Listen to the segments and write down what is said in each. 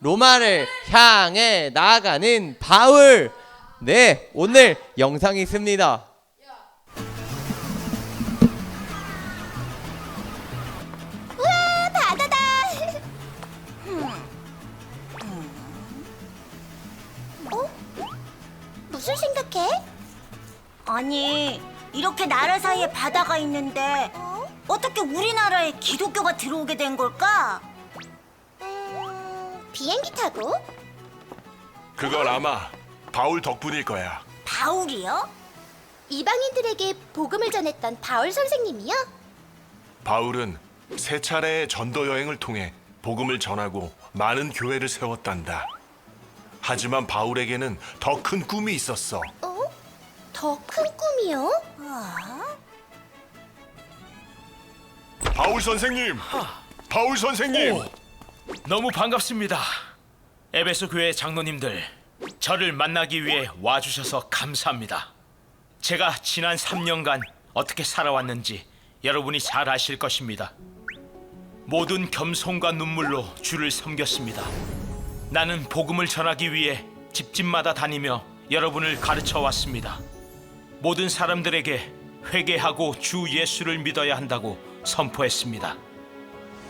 로마를 향해 나아가는 바울. 네, 오늘 영상이 있습니다. 우와, 바다다. 어? 무슨 생각해? 아니, 이렇게 나라 사이에 바다가 있는데 어떻게 우리나라에 기독교가 들어오게 된 걸까? 비행기 타고? 그건 아마 바울 덕분일 거야. 바울이요? 이방인들에게 복음을 전했던 바울 선생님이요? 바울은 세 차례의 전도 여행을 통해 복음을 전하고 많은 교회를 세웠단다. 하지만 바울에게는 더 큰 꿈이 있었어. 어? 더 큰 꿈이요? 바울 선생님! 바울 선생님! 너무 반갑습니다. 에베소 교회 장로님들, 저를 만나기 위해 와주셔서 감사합니다. 제가 지난 3년간 어떻게 살아왔는지 여러분이 잘 아실 것입니다. 모든 겸손과 눈물로 주를 섬겼습니다. 나는 복음을 전하기 위해 집집마다 다니며 여러분을 가르쳐 왔습니다. 모든 사람들에게 회개하고 주 예수를 믿어야 한다고 선포했습니다.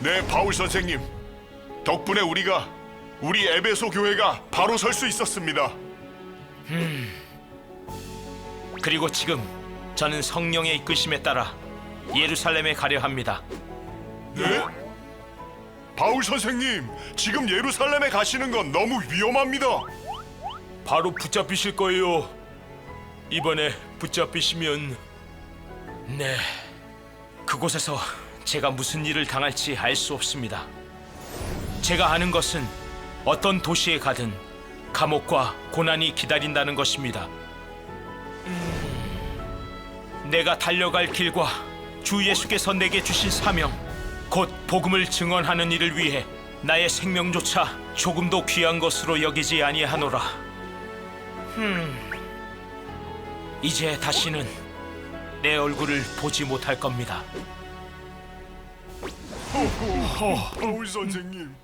네, 바울 선생님. 덕분에 우리 에베소 교회가 바로 설 수 있었습니다. 그리고 지금 저는 성령의 이끄심에 따라 예루살렘에 가려 합니다. 네? 바울 선생님, 지금 예루살렘에 가시는 건 너무 위험합니다. 바로 붙잡히실 거예요. 이번에 붙잡히시면 네, 그곳에서 제가 무슨 일을 당할지 알 수 없습니다. 제가 아는 것은 어떤 도시에 가든 감옥과 고난이 기다린다는 것입니다. 내가 달려갈 길과 주 예수께서 내게 주신 사명, 곧 복음을 증언하는 일을 위해 나의 생명조차 조금도 귀한 것으로 여기지 아니하노라. 이제 다시는 내 얼굴을 보지 못할 겁니다. 바울 선생님.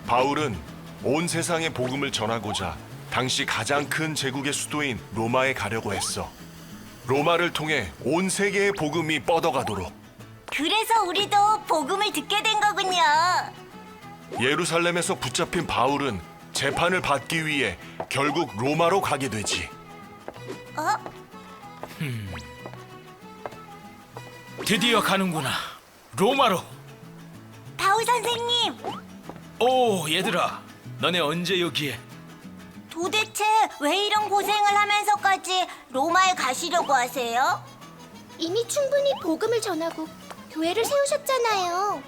바울은 온 세상에 복음을 전하고자 당시 가장 큰 제국의 수도인 로마에 가려고 했어. 로마를 통해 온 세계의 복음이 뻗어가도록. 그래서 우리도 복음을 듣게 된 거군요. 예루살렘에서 붙잡힌 바울은 재판을 받기 위해 결국 로마로 가게 되지. 드디어 가는구나. 로마로. 바울 선생님, 오, 얘들아, 너네 언제 여기에? 도대체 왜 이런 고생을 하면서까지 로마에 가시려고 하세요? 이미 충분히 복음을 전하고 교회를 세우셨잖아요.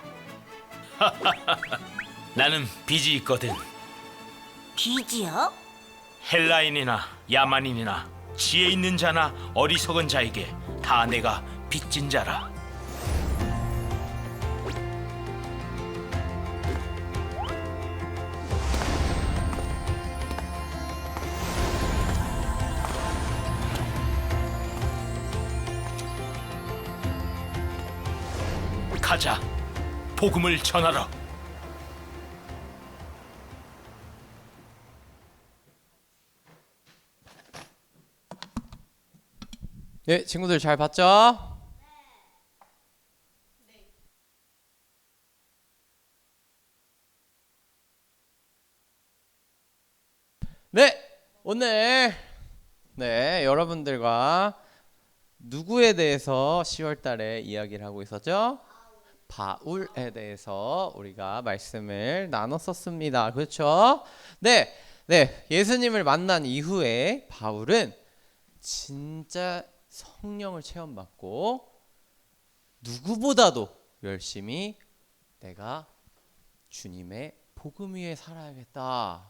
나는 빚이 있거든. 빚이요? 헬라인이나 야만인이나 지혜 있는 자나 어리석은 자에게 다 내가 빚진 자라. 가자, 복음을 전하러. 네, 친구들 잘 봤죠? 네, 오늘 여러분들과 누구에 대해서 10월 달에 이야기를 하고 있었죠? 바울에 대해서 우리가 말씀을 나눴었습니다. 그렇죠? 네, 예수님을 만난 이후에 바울은 진짜 성령을 체험받고 누구보다도 열심히 내가 주님의 복음 위에 살아야겠다라는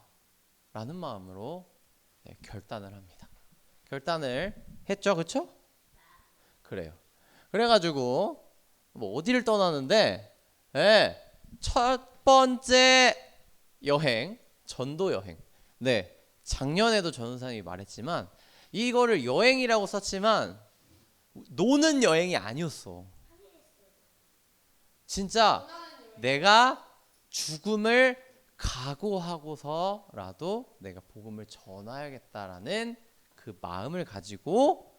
마음으로 결단을 합니다. 결단을 했죠, 그렇죠? 그래요. 그래가지고 뭐 어디를 떠나는데, 첫 번째 여행, 전도 여행. 네, 작년에도 전도사님이 말했지만 이거를 여행이라고 썼지만 노는 여행이 아니었어. 진짜 내가 죽음을 각오하고서라도 내가 복음을 전하야겠다라는 그 마음을 가지고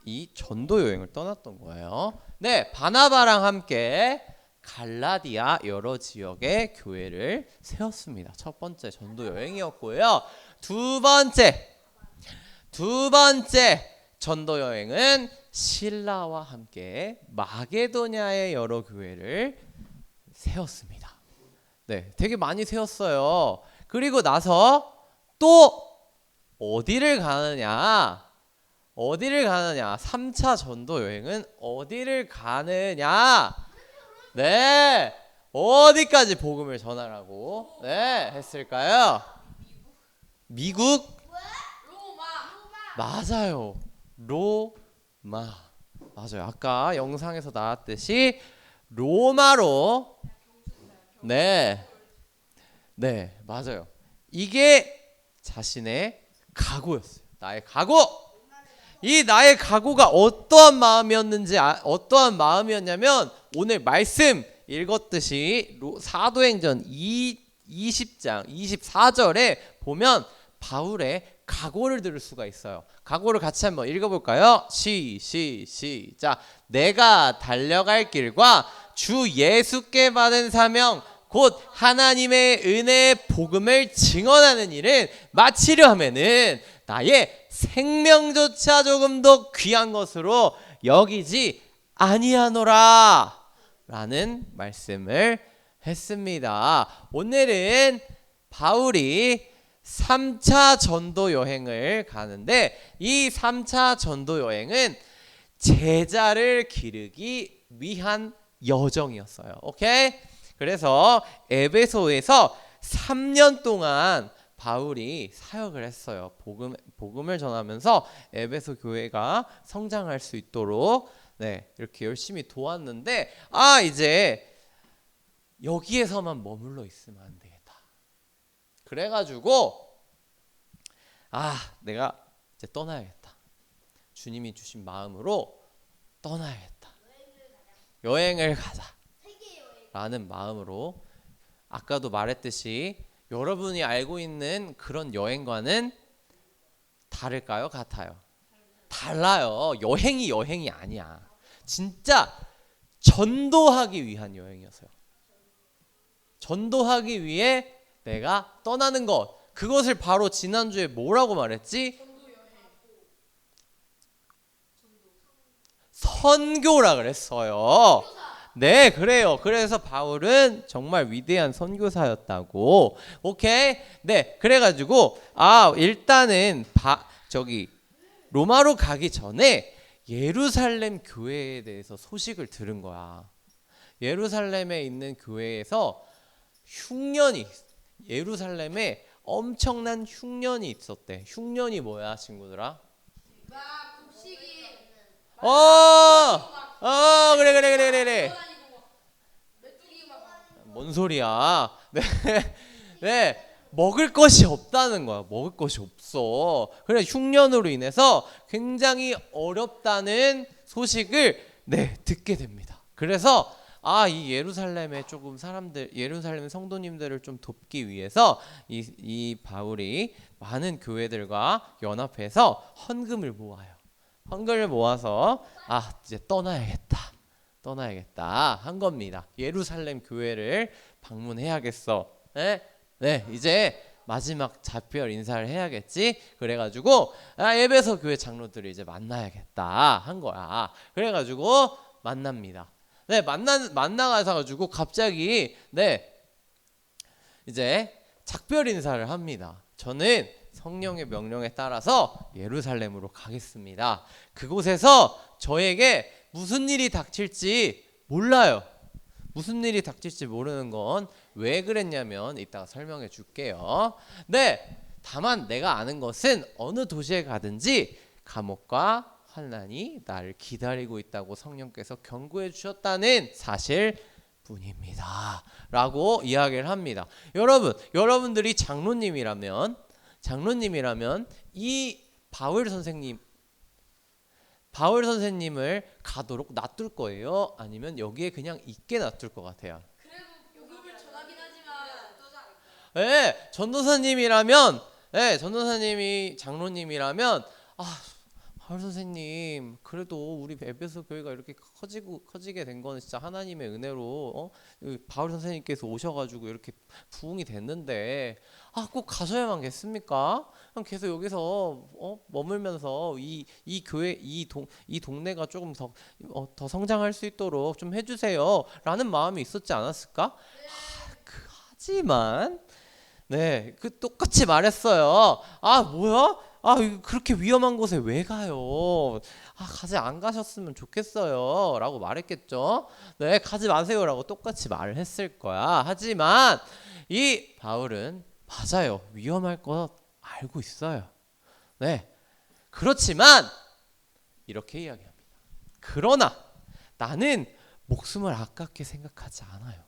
이 전도 여행을 떠났던 거예요. 네, 바나바랑 함께 갈라디아 여러 지역의 교회를 세웠습니다. 첫 번째 전도 여행이었고요. 두 번째 전도 여행은 신라와 함께 마게도냐의 여러 교회를 세웠습니다. 네, 되게 많이 세웠어요. 그리고 나서 또 어디를 가느냐? 3차 전도 여행은 어디를 가느냐? 네, 어디까지 복음을 전하라고 했을까요? 미국? 맞아요. 로마. 맞아요. 아까 영상에서 나왔듯이 로마로 네, 맞아요. 이게 자신의 각오였어요. 나의 각오. 이 나의 각오가 어떠한 마음이었냐면 오늘 말씀 읽었듯이 사도행전 20장 24절에 보면 바울의 각오를 들을 수가 있어요. 각오를 같이 한번 읽어볼까요? 시작. 내가 달려갈 길과 주 예수께 받은 사명 곧 하나님의 은혜의 복음을 증언하는 일은 마치려 하면은 나의 생명조차 조금 더 귀한 것으로 여기지 아니하노라 라는 말씀을 했습니다. 오늘은 바울이 3차 전도 여행을 가는데 이 3차 전도 여행은 제자를 기르기 위한 여정이었어요. 오케이? 그래서 에베소에서 3년 동안 바울이 사역을 했어요. 복음을 전하면서 에베소 교회가 성장할 수 있도록 이렇게 열심히 도왔는데 이제 여기에서만 머물러 있으면 안 되겠다. 그래가지고 내가 이제 떠나야겠다. 주님이 주신 마음으로 떠나야겠다. 여행을 가자. 라는 마음으로 아까도 말했듯이 여러분이 알고 있는 그런 여행과는 다를까요? 같아요? 달라요. 여행이 아니야. 진짜 전도하기 위한 여행이었어요. 전도하기 위해 내가 떠나는 것. 그것을 바로 지난주에 뭐라고 말했지? 선교라 그랬어요. 네, 그래요. 그래서 바울은 정말 위대한 선교사였다고. 오케이. 네, 그래가지고 일단은 로마로 가기 전에 예루살렘 교회에 대해서 소식을 들은 거야. 예루살렘에 있는 교회에서 예루살렘에 엄청난 흉년이 있었대. 흉년이 뭐야, 친구들아? 그래. 뭔 소리야? 네, 먹을 것이 없다는 거야. 먹을 것이 없어. 그래, 흉년으로 인해서 굉장히 어렵다는 소식을 듣게 됩니다. 그래서 이 예루살렘에 조금 예루살렘 성도님들을 좀 돕기 위해서 이 바울이 많은 교회들과 연합해서 헌금을 모아요. 헌금을 모아서 이제 떠나야겠다 한 겁니다. 예루살렘 교회를 방문해야겠어. 이제 마지막 작별 인사를 해야겠지. 그래가지고 에베소 교회 장로들을 이제 만나야겠다 한 거야. 그래가지고 만납니다. 만나가지고 갑자기 이제 작별 인사를 합니다. 저는 성령의 명령에 따라서 예루살렘으로 가겠습니다. 그곳에서 저에게 무슨 일이 닥칠지 몰라요. 무슨 일이 닥칠지 모르는 건 왜 그랬냐면 이따가 설명해 줄게요. 다만 내가 아는 것은 어느 도시에 가든지 감옥과 환난이 나를 기다리고 있다고 성령께서 경고해 주셨다는 사실 뿐입니다. 라고 이야기를 합니다. 여러분들이 장로님이라면 이 바울 선생님을 가도록 놔둘 거예요? 아니면 여기에 그냥 있게 놔둘 것 같아요? 네, 전도사님이라면, 네, 전도사님이 장로님이라면, 바울 선생님, 그래도 우리 에베소 교회가 이렇게 커지게 된 거는 진짜 하나님의 은혜로 바울 선생님께서 오셔가지고 이렇게 부흥이 됐는데, 꼭 가셔야만 겠습니까? 그럼 계속 여기서 머물면서 이 교회 이 동네가 조금 더 성장할 수 있도록 좀 해주세요라는 마음이 있었지 않았을까? 하지만 네, 똑같이 말했어요. 뭐야? 그렇게 위험한 곳에 왜 가요? 안 가셨으면 좋겠어요. 라고 말했겠죠. 네, 가지 마세요라고 똑같이 말을 했을 거야. 하지만 이 바울은 맞아요. 위험할 거 알고 있어요. 네, 그렇지만 이렇게 이야기합니다. 그러나 나는 목숨을 아깝게 생각하지 않아요.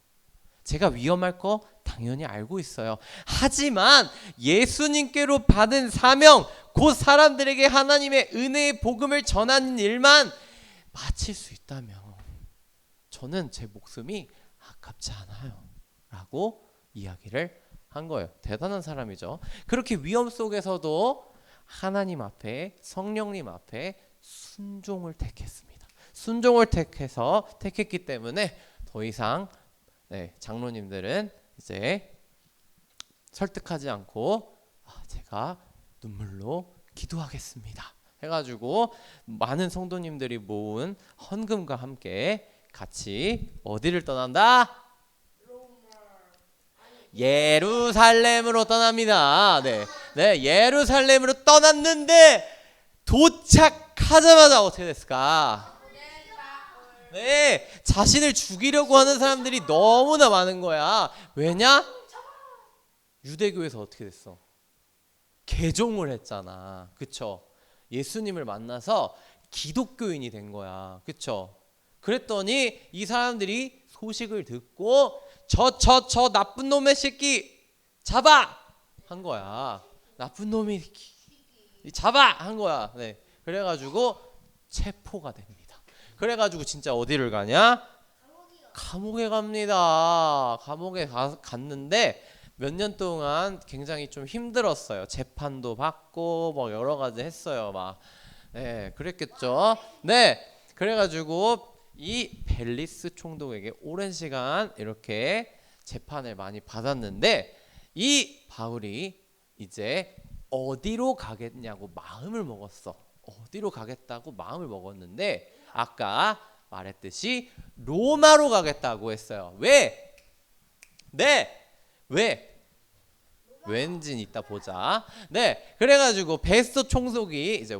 제가 위험할 거 당연히 알고 있어요. 하지만 예수님께로 받은 사명, 곧 사람들에게 하나님의 은혜의 복음을 전하는 일만 마칠 수 있다면 저는 제 목숨이 아깝지 않아요. 라고 이야기를 한 거예요. 대단한 사람이죠. 그렇게 위험 속에서도 하나님 앞에, 성령님 앞에 순종을 택했습니다. 순종을 택했기 때문에 더 이상 장로님들은 이제 설득하지 않고 제가 눈물로 기도하겠습니다 해가지고 많은 성도님들이 모은 헌금과 함께 같이 어디를 떠난다? 예루살렘으로 떠납니다. 네, 예루살렘으로 떠났는데 도착하자마자 어떻게 됐을까? 네, 자신을 죽이려고 하는 사람들이 너무나 많은 거야. 왜냐? 유대교에서 어떻게 됐어? 개종을 했잖아. 그쵸? 예수님을 만나서 기독교인이 된 거야. 그쵸? 그랬더니 이 사람들이 소식을 듣고 저 나쁜 놈의 새끼 잡아! 한 거야. 나쁜 놈이 잡아! 한 거야. 네, 그래가지고 체포가 됩니다. 그래가지고 진짜 어디를 가냐? 감옥에 갑니다. 감옥에 갔는데 몇 년 동안 굉장히 좀 힘들었어요. 재판도 받고 뭐 여러 가지 했어요. 네, 그랬겠죠. 네, 그래가지고 이 벨리스 총독에게 오랜 시간 이렇게 재판을 많이 받았는데 이 바울이 이제 어디로 가겠냐고 마음을 먹었어. 어디로 가겠다고 마음을 먹었는데 아까 말했듯이 로마로 가겠다고 했어요. 왜? 네, 왜? 왠지 이따 보자. 네, 그래가지고 베스토 총독이 이제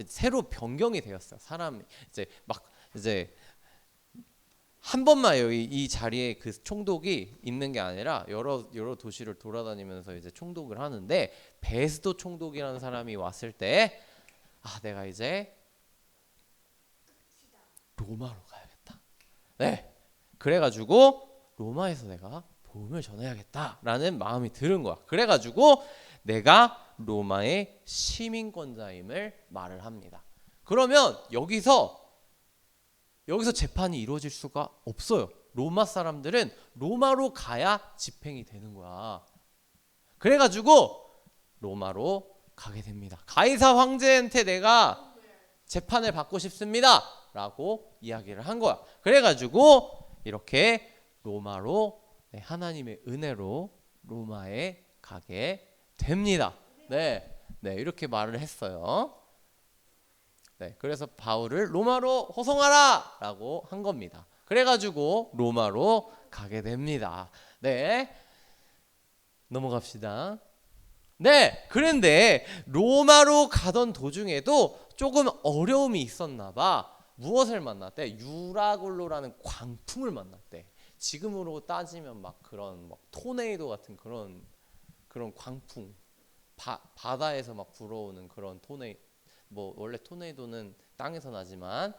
새로 변경이 되었어요. 사람이 이제 한 번만 여기 이 자리에 그 총독이 있는 게 아니라 여러 도시를 돌아다니면서 이제 총독을 하는데 베스토 총독이라는 사람이 왔을 때 내가 이제 로마로 가야겠다. 네, 그래가지고 로마에서 내가 복음을 전해야겠다라는 마음이 드는 거야. 그래가지고 내가 로마의 시민권자임을 말을 합니다. 그러면 여기서 재판이 이루어질 수가 없어요. 로마 사람들은 로마로 가야 집행이 되는 거야. 그래가지고 로마로 가게 됩니다. 가이사 황제한테 내가 재판을 받고 싶습니다 라고 이야기를 한 거야. 그래가지고 이렇게 로마로 하나님의 은혜로 로마에 가게 됩니다. 네, 이렇게 말을 했어요. 네, 그래서 바울을 로마로 호송하라 라고 한 겁니다. 그래가지고 로마로 가게 됩니다. 네, 넘어갑시다. 네, 그런데 로마로 가던 도중에도 조금 어려움이 있었나 봐. 무엇을 만났대? 유라굴로라는 광풍을 만났대. 지금으로 따지면 그런 토네이도 같은 그런 광풍, 바다에서 불어오는 그런 원래 토네이도는 땅에서 나지만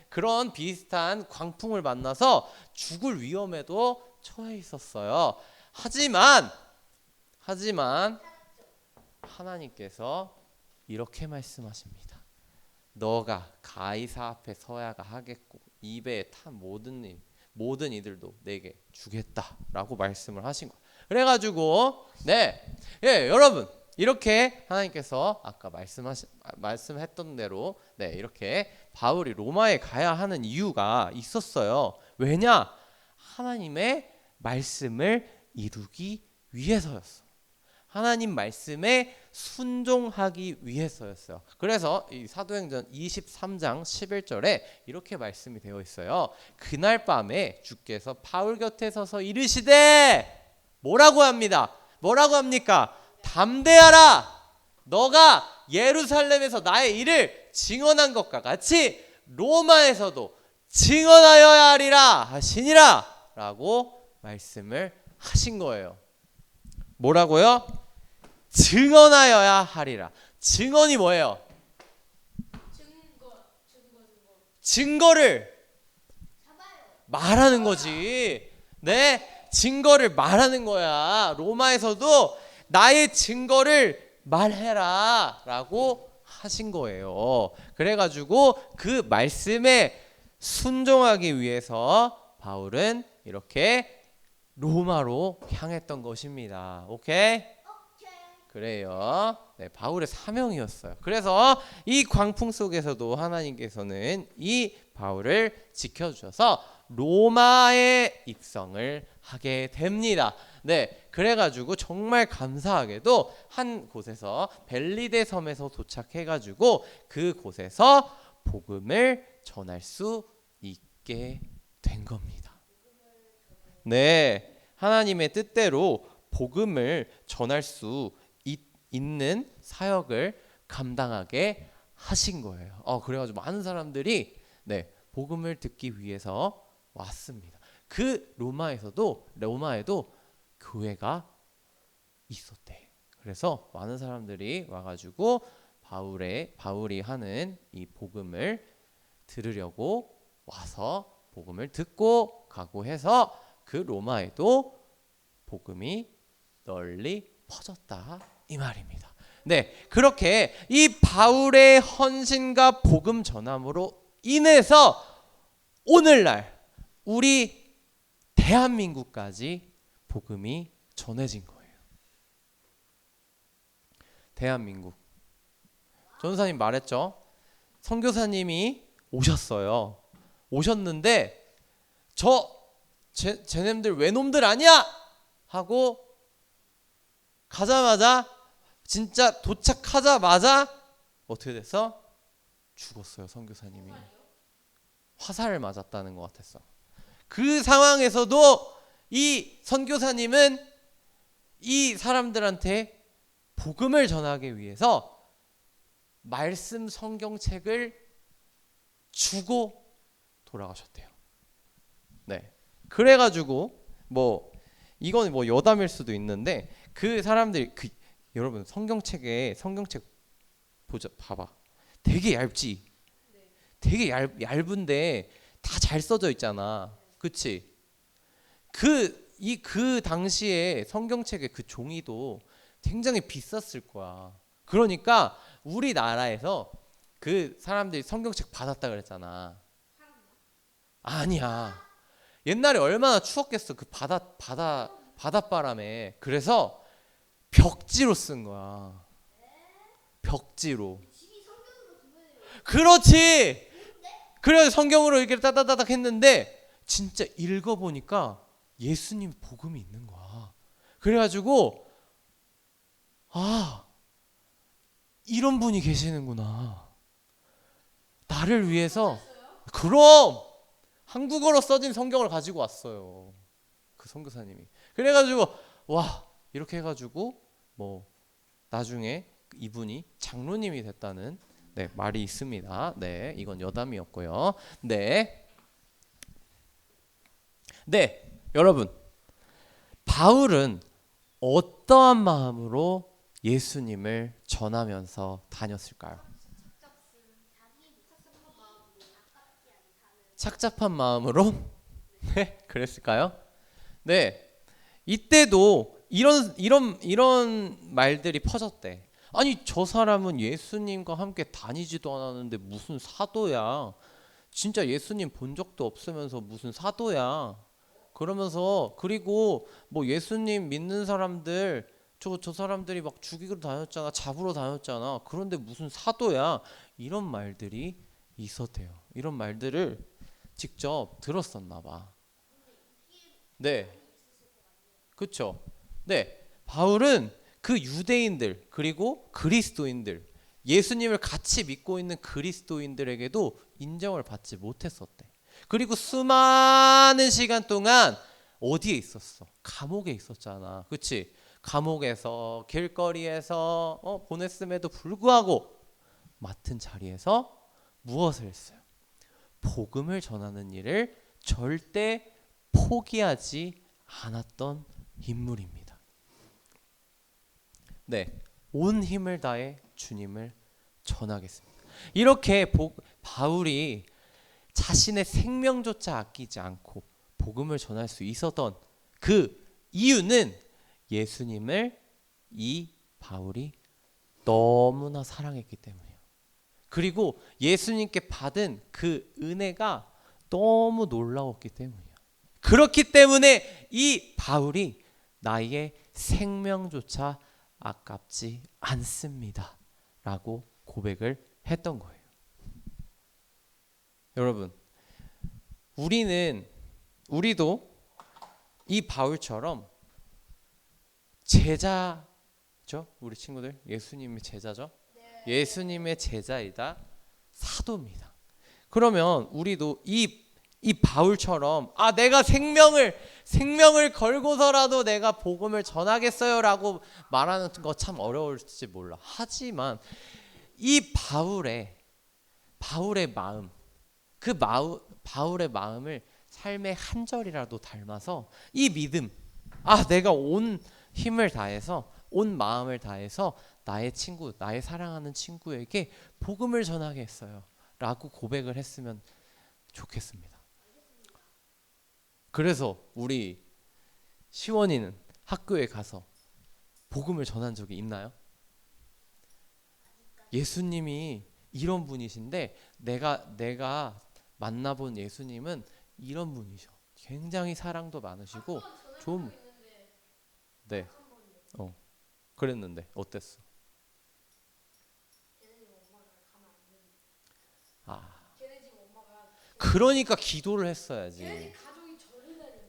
그런 비슷한 광풍을 만나서 죽을 위험에도 처해 있었어요. 하지만 하나님께서 이렇게 말씀하십니다. 너가 가이사 앞에 서야가 하겠고 입에 탄 모든 이들도 내게 주겠다라고 말씀을 하신 거예요. 그래가지고 여러분 이렇게 하나님께서 아까 말씀했던 대로 이렇게 바울이 로마에 가야 하는 이유가 있었어요. 왜냐? 하나님의 말씀을 이루기 위해서였어. 하나님 말씀에 순종하기 위해서였어요. 그래서 이 사도행전 23장 11절에 이렇게 말씀이 되어 있어요. 그날 밤에 주께서 바울 곁에 서서 이르시되 뭐라고 합니다. 뭐라고 합니까? 담대하라. 너가 예루살렘에서 나의 일을 증언한 것과 같이 로마에서도 증언하여야 하리라 하시니라 라고 말씀을 하신 거예요. 뭐라고요? 증언하여야 하리라. 증언이 뭐예요? 증거를 말하는 거지. 증거를 말하는 거야. 로마에서도 나의 증거를 말해라 라고 하신 거예요. 그래가지고 그 말씀에 순종하기 위해서 바울은 이렇게 로마로 향했던 것입니다. 오케이? 그래요. 바울의 사명이었어요. 그래서 이 광풍 속에서도 하나님께서는 이 바울을 지켜주셔서 로마에 입성을 하게 됩니다. 그래가지고 정말 감사하게도 한 곳에서 벨리데 섬에서 도착해가지고 그 곳에서 복음을 전할 수 있게 된 겁니다. 하나님의 뜻대로 복음을 전할 수 있는 사역을 감당하게 하신 거예요. 그래가지고 많은 사람들이 복음을 듣기 위해서 왔습니다. 그 로마에도 교회가 있었대. 그래서 많은 사람들이 와가지고 바울이 하는 이 복음을 들으려고 와서 복음을 듣고 가고 해서 그 로마에도 복음이 널리 퍼졌다 이 말입니다. 그렇게 이 바울의 헌신과 복음 전함으로 인해서 오늘날 우리 대한민국까지 복음이 전해진 거예요. 대한민국. 전도사님 말했죠. 선교사님이 오셨어요. 오셨는데 쟤네들 외놈들 아니야? 하고 가자마자 진짜 도착하자마자 어떻게 됐어? 죽었어요. 선교사님이. 화살을 맞았다는 것 같았어. 그 상황에서도 이 선교사님은 이 사람들한테 복음을 전하기 위해서 말씀 성경책을 주고 돌아가셨대요. 그래가지고 이건 여담일 수도 있는데 그 사람들이 여러분 성경책 봐봐. 되게 얇지. 되게 얇은데 다 잘 써져 있잖아. 그치? 그 당시에 성경책의 그 종이도 굉장히 비쌌을 거야. 그러니까 우리나라에서 그 사람들이 성경책 받았다 그랬잖아. 아니야. 옛날에 얼마나 추웠겠어. 그 바닷바람에. 그래서 벽지로 쓴 거야. 벽지로. 그렇지. 그래서 성경으로 이렇게 따다다닥 했는데 진짜 읽어보니까 예수님 복음이 있는 거야. 그래가지고 이런 분이 계시는구나. 나를 위해서. 그럼 한국어로 써진 성경을 가지고 왔어요. 그 선교사님이. 그래가지고 이렇게 해가지고 나중에 이분이 장로님이 됐다는 말이 있습니다. 이건 여담이었고요. 여러분, 바울은 어떠한 마음으로 예수님을 전하면서 다녔을까요? 착잡한 마음으로? 그랬을까요? 이때도 이런 말들이 퍼졌대. 아니 저 사람은 예수님과 함께 다니지도 않았는데 무슨 사도야. 진짜 예수님 본 적도 없으면서 무슨 사도야. 그러면서 그리고 뭐 예수님 믿는 사람들 저 사람들이 막 죽이러 다녔잖아. 잡으러 다녔잖아. 그런데 무슨 사도야. 이런 말들이 있었대요. 이런 말들을 직접 들었었나 봐. 네. 그렇죠. 네. 바울은 그 유대인들 그리고 그리스도인들 예수님을 같이 믿고 있는 그리스도인들에게도 인정을 받지 못했었대. 그리고 수많은 시간 동안 어디에 있었어? 감옥에 있었잖아. 그치? 감옥에서 길거리에서 보냈음에도 불구하고 맡은 자리에서 무엇을 했어요? 복음을 전하는 일을 절대 포기하지 않았던 인물입니다. 네, 온 힘을 다해 주님을 전하겠습니다. 이렇게 바울이 자신의 생명조차 아끼지 않고 복음을 전할 수 있었던 그 이유는 예수님을 이 바울이 너무나 사랑했기 때문이에요. 그리고 예수님께 받은 그 은혜가 너무 놀라웠기 때문이에요. 그렇기 때문에 이 바울이 나의 생명조차 아깝지 않습니다 라고 고백을 했던 거예요. 여러분, 우리도 이 바울처럼 제자죠? 우리 친구들 예수님의 제자죠? 예수님의 제자이다 사도입니다. 그러면 우리도 이 바울처럼 내가 생명을 걸고서라도 내가 복음을 전하겠어요라고 말하는 거 참 어려울지 몰라. 하지만 이 바울의 마음, 바울의 마음을 삶의 한 절이라도 닮아서 이 믿음, 내가 온 힘을 다해서 온 마음을 다해서 나의 사랑하는 친구에게 복음을 전하겠어요 라고 고백을 했으면 좋겠습니다. 그래서 우리 시원이는 학교에 가서 복음을 전한 적이 있나요? 예수님이 이런 분이신데 내가 만나본 예수님은 이런 분이셔. 굉장히 사랑도 많으시고 좀 네. 그랬는데 어땠어? 그러니까 기도를 했어야지.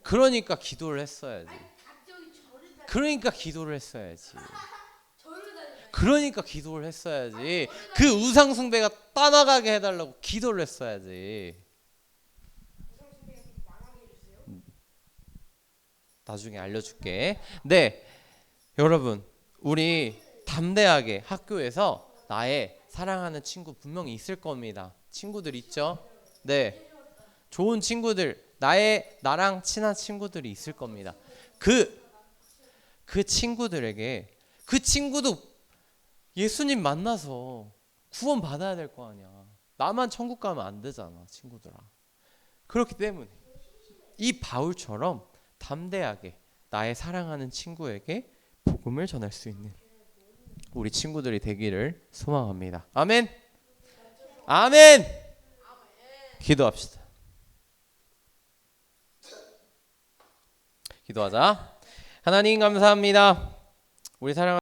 그러니까 기도를 했어야지. 그러니까 기도를 했어야지. 그러니까 기도를 했어야지. 그 우상 숭배가 떠나가게 해달라고 기도를 했어야지. 나중에 알려줄게. 네, 여러분, 우리 담대하게 학교에서 나의 사랑하는 친구 분명히 있을 겁니다. 친구들 있죠? 네, 좋은 친구들, 나랑 친한 친구들이 있을 겁니다. 그 친구들에게 그 친구도 예수님 만나서 구원 받아야 될 거 아니야. 나만 천국 가면 안 되잖아, 친구들아. 그렇기 때문에 이 바울처럼 담대하게 나의 사랑하는 친구에게 복음을 전할 수 있는 우리 친구들이 되기를 소망합니다. 아멘. 아멘. 기도합시다. 기도하자. 하나님 감사합니다. 우리 사랑하는